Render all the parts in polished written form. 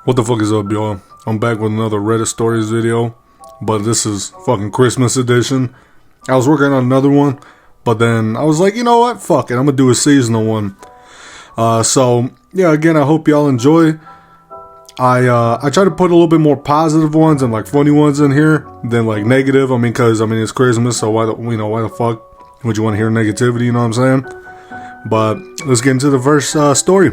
What the fuck is up, y'all? I'm back with another Reddit stories video, but this is fucking Christmas edition. I was working on another one, but then I was like, you know what? Fuck it, I'm gonna do a seasonal one. So yeah, again, I hope y'all enjoy. I try to put a little bit more positive ones and like funny ones in here than like negative. Cause it's Christmas, so why the fuck would you want to hear negativity? You know what I'm saying? But let's get into the first story.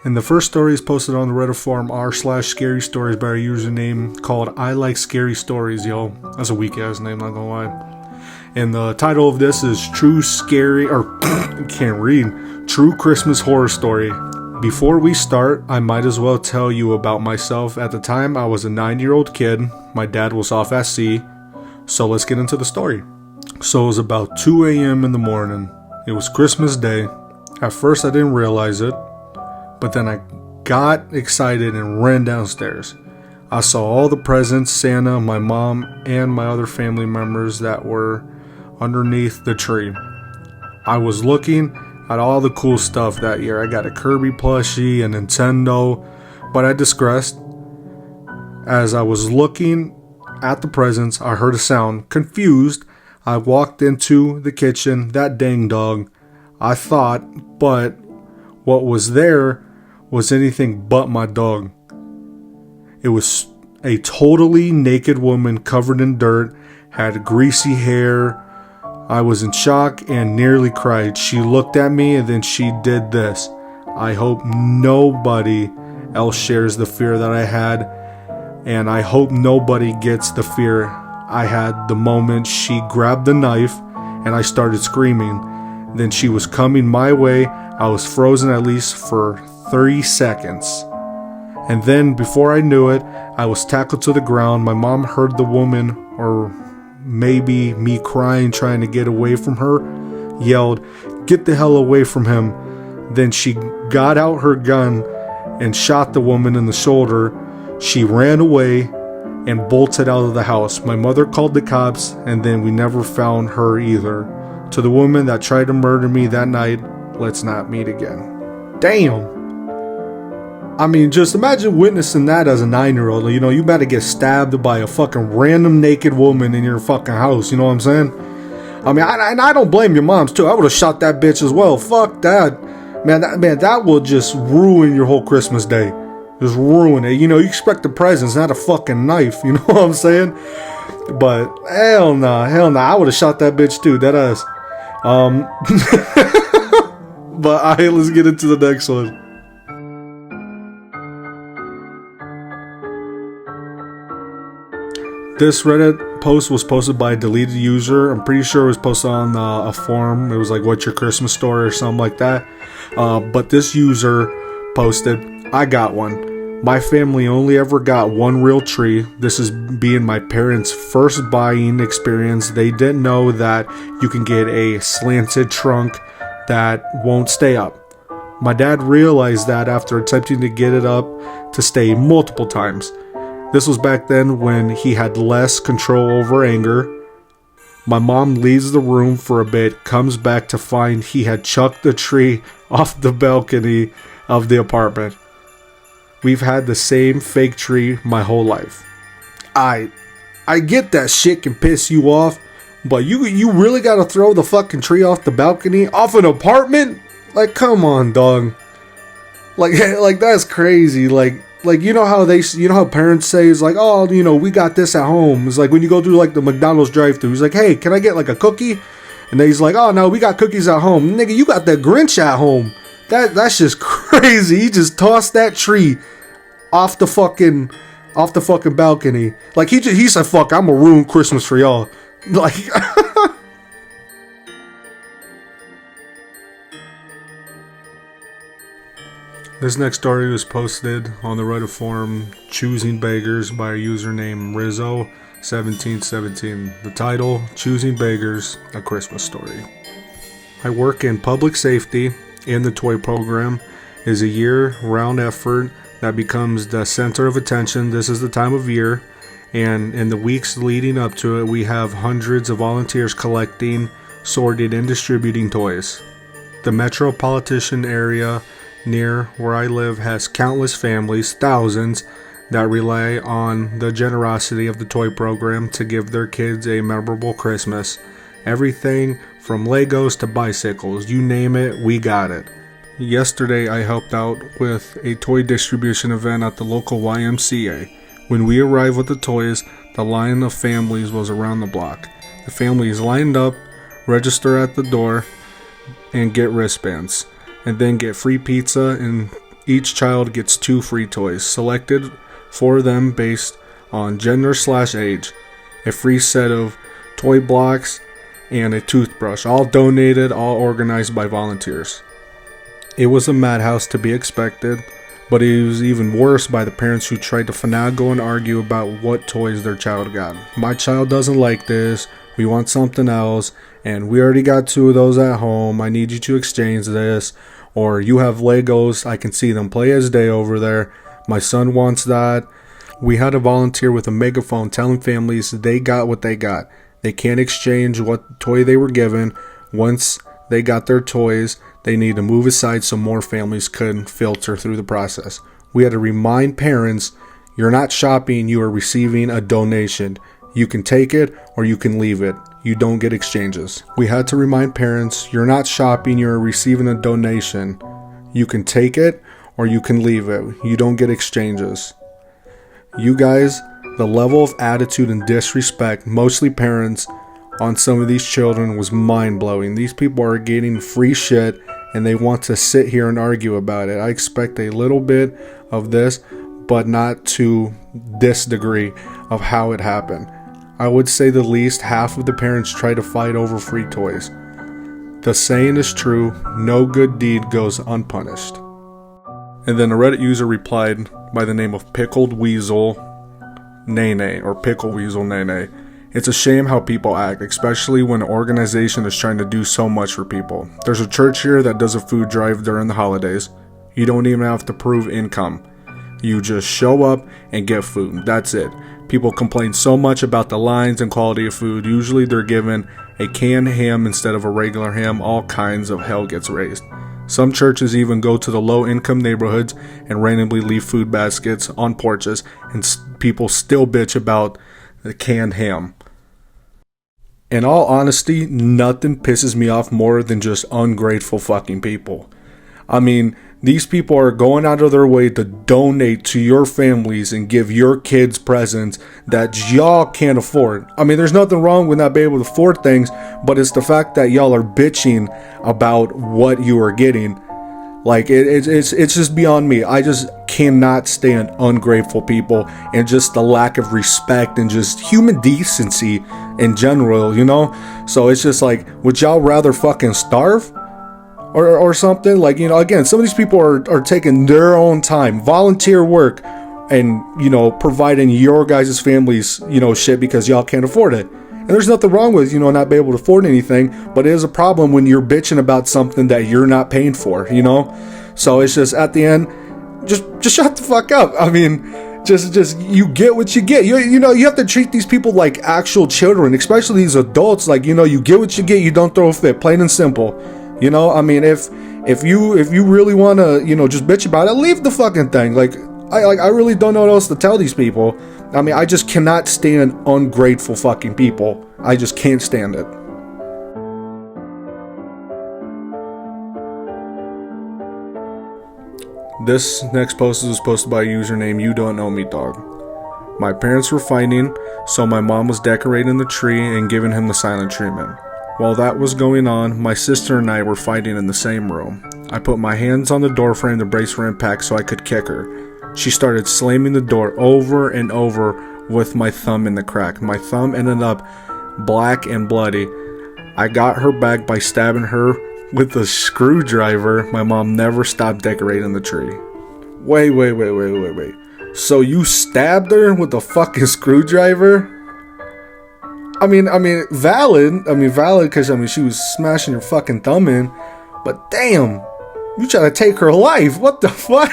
And the first story is posted on the Reddit forum r/scary stories by a username called I Like Scary Stories, yo. That's a weak ass name, not gonna lie. And the title of this is True Christmas Horror Story. Before we start, I might as well tell you about myself. At the time, I was a 9-year-old kid. My dad was off at sea. So let's get into the story. So it was about 2 a.m. in the morning. It was Christmas Day. At first, I didn't realize it. But then I got excited and ran downstairs. I saw all the presents, Santa, my mom, and my other family members that were underneath the tree. I was looking at all the cool stuff that year. I got a Kirby plushie, a Nintendo, but I digressed. As I was looking at the presents, I heard a sound. Confused, I walked into the kitchen. That dang dog, I thought, but what was there was anything but my dog. It was a totally naked woman covered in dirt, had greasy hair. I was in shock and nearly cried. She looked at me and then she did this. I hope nobody else shares the fear that I had, and I hope nobody gets the fear I had the moment she grabbed the knife and I started screaming. Then she was coming my way. I was frozen at least for 30 seconds. And then before I knew it, I was tackled to the ground. My mom heard the woman, or maybe me crying, trying to get away from her, yelled, "Get the hell away from him." Then she got out her gun and shot the woman in the shoulder. She ran away and bolted out of the house. My mother called the cops, and then we never found her either. To the woman that tried to murder me that night, let's not meet again. Damn. Just imagine witnessing that as a 9-year-old. You know, you about to get stabbed by a fucking random naked woman in your fucking house. You know what I'm saying? I don't blame your moms too. I would have shot that bitch as well. Fuck that. That will just ruin your whole Christmas day. Just ruin it. You expect the presents, not a fucking knife. You know what I'm saying? But hell nah. I would have shot that bitch too. That ass. But alright, let's get into the next one. This Reddit post was posted by a deleted user. I'm pretty sure it was posted on a forum. It was like, what's your Christmas story or something like that. But this user posted, I got one. My family only ever got one real tree. This is being my parents' first buying experience. They didn't know that you can get a slanted trunk that won't stay up. My dad realized that after attempting to get it up to stay multiple times. This was back then when he had less control over anger. My mom leaves the room for a bit, comes back to find he had chucked the tree off the balcony of the apartment. We've had the same fake tree my whole life. I get that shit can piss you off, but you really gotta throw the fucking tree off the balcony, off an apartment? Like, come on, dog. Like that's crazy. Like how parents say is like, oh, we got this at home. It's like when you go through like the McDonald's drive-thru, he's like, hey, can I get like a cookie? And then he's like, oh no, we got cookies at home. Nigga, you got that Grinch at home. That's just crazy. He just tossed that tree off the fucking balcony. Like he said, fuck, I'm gonna ruin Christmas for y'all. Like This next story was posted on the Reddit forum Choosing Beggars by a username Rizzo1717. The title, Choosing Beggars, A Christmas Story. I work in public safety, and the toy program is a year-round effort that becomes the center of attention. This is the time of year, and in the weeks leading up to it, we have hundreds of volunteers collecting, sorting, and distributing toys. The metropolitan area near where I live has countless families, thousands, that rely on the generosity of the toy program to give their kids a memorable Christmas. Everything from Legos to bicycles, you name it, we got it. Yesterday I helped out with a toy distribution event at the local YMCA. When we arrived with the toys, the line of families was around the block. The families lined up, register at the door, and get wristbands, and then get free pizza, and each child gets 2 free toys selected for them based on gender/age, a free set of toy blocks, and a toothbrush, all donated, all organized by volunteers. It was a madhouse to be expected, but it was even worse by the parents who tried to finagle and argue about what toys their child got. My child doesn't like this, we want something else, and we already got 2 of those at home, I need you to exchange this, or you have Legos, I can see them play as day over there, my son wants that. We had a volunteer with a megaphone telling families they got what they got. They can't exchange what toy they were given. Once they got their toys, they need to move aside so more families could filter through the process. We had to remind parents, you're not shopping, you are receiving a donation. You can take it or you can leave it. You don't get exchanges. We had to remind parents, you're not shopping, you're receiving a donation. You can take it or you can leave it. You don't get exchanges. You guys, the level of attitude and disrespect, mostly parents, on some of these children was mind-blowing. These people are getting free shit and they want to sit here and argue about it. I expect a little bit of this, but not to this degree of how it happened. I would say the least half of the parents try to fight over free toys. The saying is true, no good deed goes unpunished. And then a Reddit user replied by the name of Pickled Weasel Nene, or Pickle Weasel Nene. It's a shame how people act, especially when an organization is trying to do so much for people. There's a church here that does a food drive during the holidays. You don't even have to prove income. You just show up and get food. That's it. People complain so much about the lines and quality of food. Usually they're given a canned ham instead of a regular ham. All kinds of hell gets raised. Some churches even go to the low-income neighborhoods and randomly leave food baskets on porches, and people still bitch about the canned ham. In all honesty, nothing pisses me off more than just ungrateful fucking people. I mean, these people are going out of their way to donate to your families and give your kids presents that y'all can't afford. I mean, there's nothing wrong with not being able to afford things, but it's the fact that y'all are bitching about what you are getting. Like, it's just beyond me. I just cannot stand ungrateful people and just the lack of respect and just human decency in general, you know? So it's just like, would y'all rather fucking starve? Or something? Like, you know, again, some of these people are taking their own time, volunteer work, and, you know, providing your guys' families, you know, shit because y'all can't afford it. And there's nothing wrong with, you know, not being able to afford anything, but it is a problem when you're bitching about something that you're not paying for, you know? So it's just, at the end, just shut the fuck up. I mean, just you get what you get. You know, you have to treat these people like actual children, especially these adults. Like, you know, you get what you get, you don't throw a fit, plain and simple. You know, I mean, if you really want to, you know, just bitch about it, leave the fucking thing. Like, I really don't know what else to tell these people. I mean, I just cannot stand ungrateful fucking people. I just can't stand it. This next post is posted by a username You Don't Know Me Dog. My parents were fighting, so my mom was decorating the tree and giving him the silent treatment. While that was going on, my sister and I were fighting in the same room. I put my hands on the doorframe to brace for impact so I could kick her. She started slamming the door over and over with my thumb in the crack. My thumb ended up black and bloody. I got her back by stabbing her with a screwdriver. My mom never stopped decorating the tree. Wait. So you stabbed her with a fucking screwdriver? I mean, valid because, I mean, she was smashing her fucking thumb in, but damn, you try to take her life, what the fuck?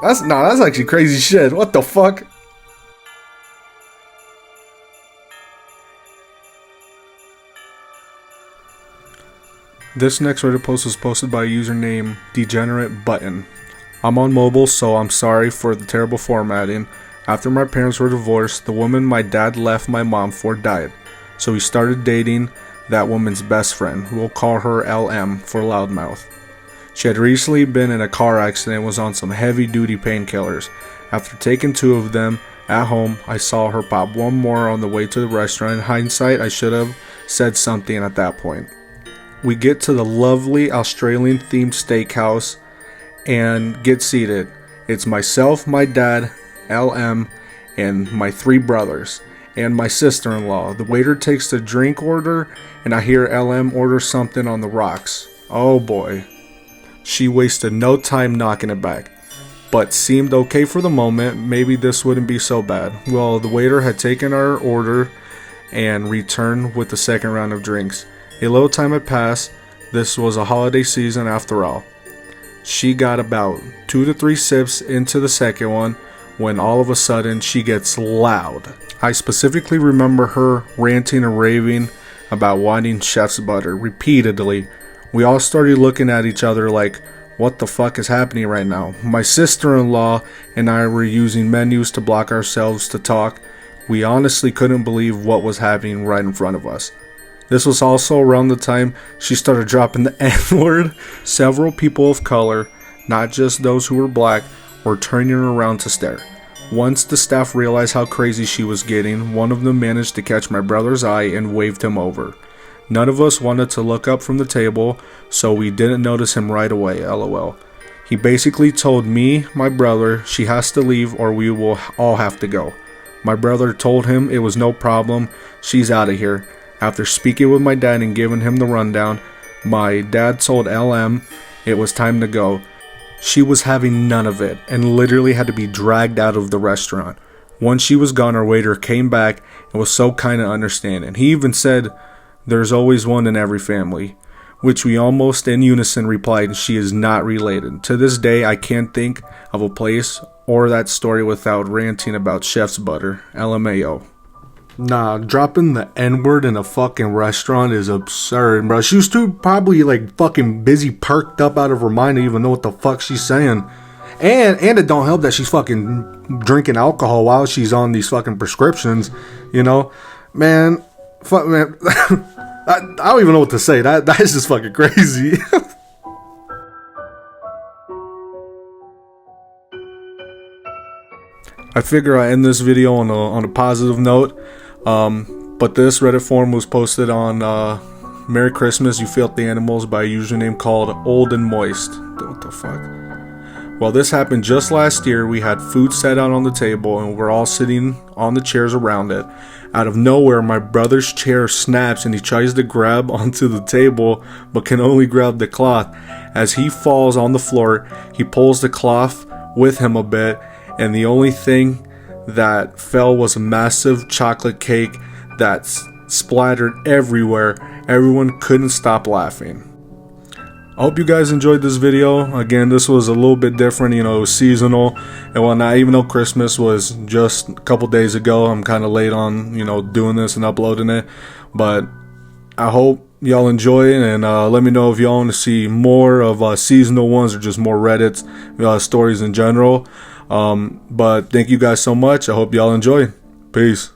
That's actually crazy shit, what the fuck? This next Reddit post was posted by a username Degenerate Button. I'm on mobile, so I'm sorry for the terrible formatting. After my parents were divorced, the woman my dad left my mom for died. So he started dating that woman's best friend. We'll call her LM for loudmouth. She had recently been in a car accident and was on some heavy duty painkillers. After taking 2 of them at home, I saw her pop 1 more on the way to the restaurant. In hindsight, I should have said something at that point. We get to the lovely Australian themed steakhouse and get seated. It's myself, my dad, LM, and my 3 brothers, and my sister-in-law. The waiter takes the drink order, and I hear LM order something on the rocks. Oh boy. She wasted no time knocking it back, but seemed okay for the moment. Maybe this wouldn't be so bad. Well, the waiter had taken our order and returned with the second round of drinks. A little time had passed. This was a holiday season after all. She got about 2 to 3 sips into the second one when all of a sudden she gets loud. I specifically remember her ranting and raving about wanting chef's butter repeatedly. We all started looking at each other like, what the fuck is happening right now? My sister-in-law and I were using menus to block ourselves to talk. We honestly couldn't believe what was happening right in front of us. This was also around the time she started dropping the N-word. Several people of color, not just those who were black, were turning around to stare. Once the staff realized how crazy she was getting, one of them managed to catch my brother's eye and waved him over. None of us wanted to look up from the table, so we didn't notice him right away, lol. He basically told me, my brother, she has to leave or we will all have to go. My brother told him it was no problem, she's out of here. After speaking with my dad and giving him the rundown, my dad told LM it was time to go. She was having none of it and literally had to be dragged out of the restaurant. Once she was gone, our waiter came back and was so kind of understanding. He even said, "There's always one in every family," which we almost in unison replied, "She is not related." To this day, I can't think of a place or that story without ranting about chef's butter. LMAO. Nah, dropping the N-word in a fucking restaurant is absurd, bro. She was too probably like fucking busy, perked up out of her mind to even know what the fuck she's saying. And it don't help that she's fucking drinking alcohol while she's on these fucking prescriptions, you know? Man, fuck, man. I don't even know what to say. That is just fucking crazy. I figure I end this video on a positive note. But this Reddit forum was posted on Merry Christmas, You Filthy Animals by a username called Old and Moist. What the fuck? Well, this happened just last year. We had food set out on the table and we're all sitting on the chairs around it. Out of nowhere, my brother's chair snaps and he tries to grab onto the table but can only grab the cloth. As he falls on the floor, he pulls the cloth with him a bit, and the only thing that fell was a massive chocolate cake that splattered everywhere. Everyone couldn't stop laughing. I hope you guys enjoyed this video. Again, this was a little bit different, you know, it was seasonal and whatnot. Even though Christmas was just a couple days ago, I'm kind of late on, you know, doing this and uploading it. But I hope y'all enjoy it, and let me know if y'all want to see more of seasonal ones or just more Reddit stories in general. But thank you guys so much. I hope y'all enjoy. Peace.